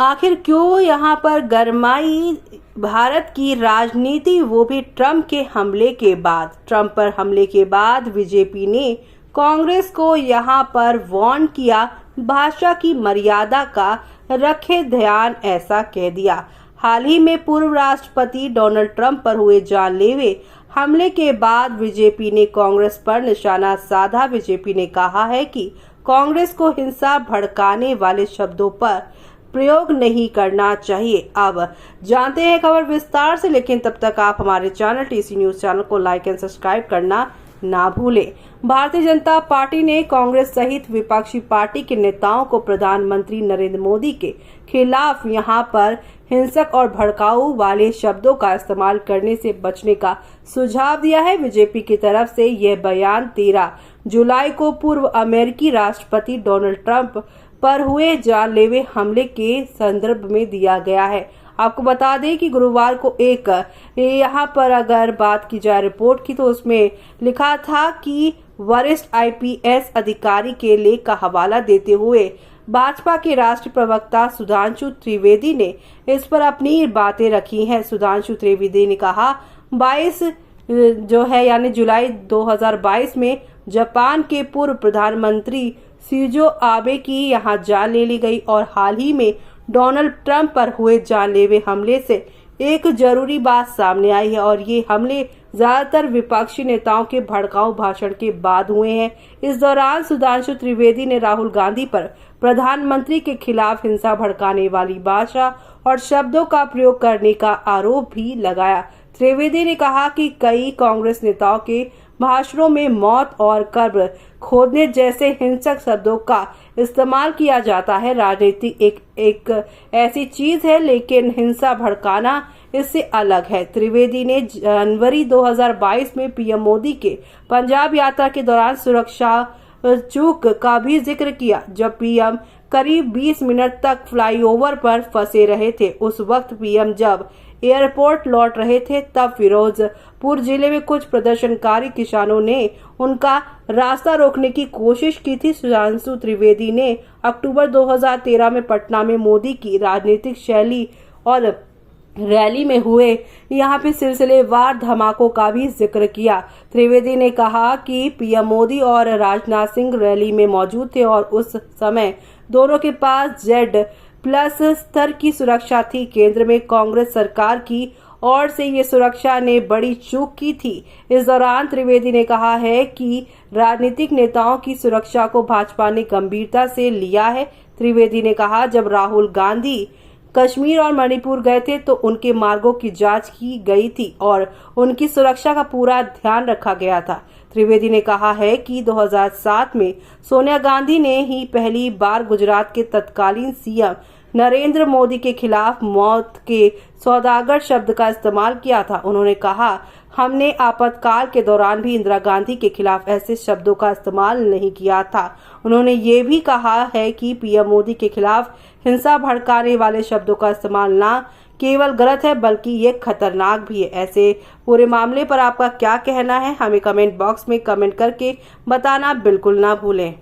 आखिर क्यों यहाँ पर गरमाई भारत की राजनीति, वो भी ट्रंप के हमले के बाद। ट्रंप पर हमले के बाद बीजेपी ने कांग्रेस को यहाँ पर वार्न किया, भाषा की मर्यादा का रखे ध्यान, ऐसा कह दिया। हाल ही में पूर्व राष्ट्रपति डोनाल्ड ट्रंप पर हुए जानलेवा हमले के बाद बीजेपी ने कांग्रेस पर निशाना साधा। बीजेपी ने कहा है कि कांग्रेस को हिंसा भड़काने वाले शब्दों पर प्रयोग नहीं करना चाहिए। अब जानते हैं खबर विस्तार से, लेकिन तब तक आप हमारे चैनल टीसी न्यूज चैनल को लाइक एंड सब्सक्राइब करना ना भूलें। भारतीय जनता पार्टी ने कांग्रेस सहित विपक्षी पार्टी के नेताओं को प्रधानमंत्री नरेंद्र मोदी के खिलाफ यहां पर हिंसक और भड़काऊ वाले शब्दों का इस्तेमाल करने से बचने का सुझाव दिया है। बीजेपी की तरफ से यह बयान 13 जुलाई को पूर्व अमेरिकी राष्ट्रपति डोनाल्ड ट्रंप पर हुए जानलेवा हमले के संदर्भ में दिया गया है। आपको बता दें कि गुरुवार को एक यहाँ पर अगर बात की जाए रिपोर्ट की, तो उसमें लिखा था कि वरिष्ठ आईपीएस अधिकारी के लेख का हवाला देते हुए भाजपा के राष्ट्रीय प्रवक्ता सुधांशु त्रिवेदी ने इस पर अपनी बातें रखी हैं। सुधांशु त्रिवेदी ने कहा 22 जो है यानी जुलाई 2022 में जापान के पूर्व प्रधानमंत्री शिंजो आबे की यहां जान ले ली गई और हाल ही में डोनाल्ड ट्रंप पर हुए जानलेवा हमले से एक जरूरी बात सामने आई है, और ये हमले ज्यादातर विपक्षी नेताओं के भड़काऊ भाषण के बाद हुए हैं। इस दौरान सुधांशु त्रिवेदी ने राहुल गांधी पर प्रधानमंत्री के खिलाफ हिंसा भड़काने वाली भाषा और शब्दों का प्रयोग करने का आरोप भी लगाया। त्रिवेदी ने कहा कि कई कांग्रेस नेताओं के भाषणों में मौत और कब्र खोदने जैसे हिंसक शब्दों का इस्तेमाल किया जाता है। राजनीति एक ऐसी चीज है, लेकिन हिंसा भड़काना इससे अलग है। त्रिवेदी ने जनवरी 2022 में पीएम मोदी के पंजाब यात्रा के दौरान सुरक्षा चूक का भी जिक्र किया, जब पीएम करीब 20 मिनट तक फ्लाईओवर पर फंसे रहे थे। उस वक्त पीएम जब एयरपोर्ट लौट रहे थे, तब फिरोजपुर जिले में कुछ प्रदर्शनकारी किसानों ने उनका रास्ता रोकने की कोशिश की थी। सुधांशु त्रिवेदी ने अक्टूबर 2013 में पटना में मोदी की राजनीतिक शैली और रैली में हुए यहाँ पे सिलसिलेवार धमाकों का भी जिक्र किया। त्रिवेदी ने कहा कि पीएम मोदी और राजनाथ सिंह रैली में मौजूद थे और उस समय दोनों के पास Z+ स्तर की सुरक्षा थी। केंद्र में कांग्रेस सरकार की ओर से ये सुरक्षा ने बड़ी चूक की थी। इस दौरान त्रिवेदी ने कहा है कि राजनीतिक नेताओं की सुरक्षा को भाजपा ने गंभीरता से लिया है। त्रिवेदी ने कहा, जब राहुल गांधी कश्मीर और मणिपुर गए थे तो उनके मार्गों की जांच की गई थी और उनकी सुरक्षा का पूरा ध्यान रखा गया था। त्रिवेदी ने कहा है कि 2007 में सोनिया गांधी ने ही पहली बार गुजरात के तत्कालीन सीएम नरेंद्र मोदी के खिलाफ मौत के सौदागर शब्द का इस्तेमाल किया था। उन्होंने कहा, हमने आपातकाल के दौरान भी इंदिरा गांधी के खिलाफ ऐसे शब्दों का इस्तेमाल नहीं किया था। उन्होंने ये भी कहा है कि पीएम मोदी के खिलाफ हिंसा भड़काने वाले शब्दों का इस्तेमाल ना केवल गलत है बल्कि ये खतरनाक भी है। ऐसे पूरे मामले पर आपका क्या कहना है, हमें कमेंट बॉक्स में कमेंट करके बताना बिल्कुल ना भूलें।